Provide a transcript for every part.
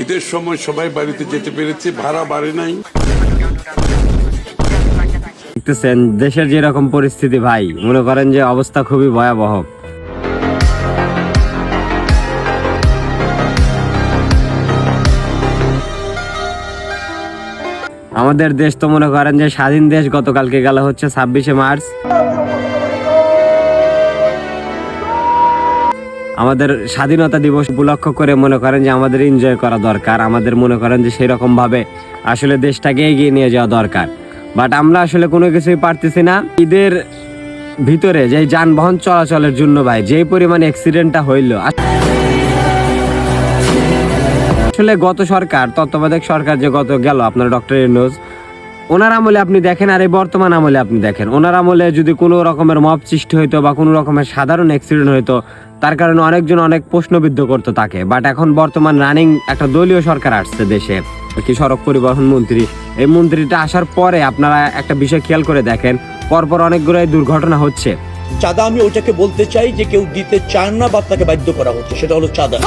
ঈদের সময় সবাই বাড়িতে যেতে পেরেছি, ভাড়া বাড়ে নাই। দেখতেছেন দেশের যেরকম পরিস্থিতি ভাই, মনে করেন যে অবস্থা খুবই ভয়াবহ। আমাদের দেশ তো মনে করেন যে স্বাধীন দেশ গতকালকে গেল হচ্ছে 26শে মার্চ। আমাদের স্বাধীনতা দিবস উপলক্ষ করে মনে করেন যে আমাদের এনজয় করা দরকার, আমাদের মনে করেন যে সেই রকম ভাবে আসলে দেশটাকে এগিয়ে নিয়ে যাওয়া দরকার। বাট আমরা আসলে কোনো কিছুই পারতেছি না। ঈদের ভিতরে যে যানবাহন চলাচলের জন্য ভাই যে পরিমাণ অ্যাক্সিডেন্টটা হইল, আসলে গত সরকার, তত্ত্বাবধায়ক সরকার যে গত গেল আপনার ডক্টর ইউনূস, ওনার আমলে আপনি দেখেন আর এই বর্তমান আমলে আপনি দেখেন, ওনার আমলে যদি কোনো রকমের মব সৃষ্টি হইতো বা কোনো রকমের সাধারণ অ্যাক্সিডেন্ট হইতো, তার কারণে অনেকজন অনেক প্রশ্নবিদ্ধ করতো তাকে। বাট এখন বর্তমান রানিং একটা দলীয় সরকার আসছে দেশে, কি সড়ক পরিবহন মন্ত্রী। এই মন্ত্রীটা আসার পরে আপনারা একটা বিষয় খেয়াল করে দেখেন, পরপর অনেকগুলো দুর্ঘটনা হচ্ছে। চাঁদা আমি ওটাকে বলতে চাই যে কেউ দিতে চান না বা তাকে বাধ্য করা হচ্ছে, সেটা হলো চাঁদা।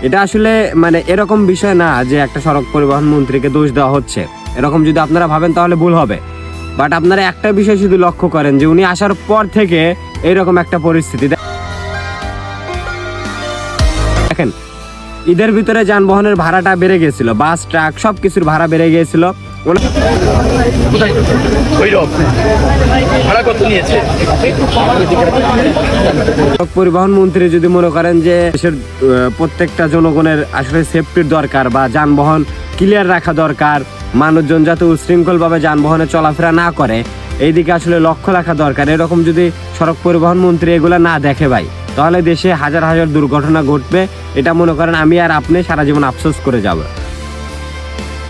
এটা আসলে মানে এরকম বিষয় না যে একটা সড়ক পরিবহন মন্ত্রীকে দোষ দেওয়া হচ্ছে, এরকম যদি আপনারা ভাবেন তাহলে ভুল হবে। বাট আপনারা একটা বিষয় শুধু লক্ষ্য করেন যে উনি আসার পর থেকে এইরকম একটা পরিস্থিতি দেখেন। ঈদের ভিতরে যানবাহনের ভাড়াটা বেড়ে গেছিল, বাস ট্রাক সবকিছুর ভাড়া বেড়ে গিয়েছিল। পরিবহন মন্ত্রী যদি মনে করেন যে দেশের প্রত্যেকটা জনগণের আসলে সেফটির দরকার বা যানবাহন ক্লিয়ার রাখা দরকার, মানুষজন যাতে উশৃঙ্খল ভাবে যানবাহনে চলাফেরা না করে, এইদিকে আসলে লক্ষ্য রাখা দরকার। এরকম যদি সড়ক পরিবহন মন্ত্রী এগুলা না দেখে ভাই, তাহলে দেশে হাজার হাজার দুর্ঘটনা ঘটবে। এটা মনে করেন আমি আর আপনি সারা জীবন আফসোস করে যাব।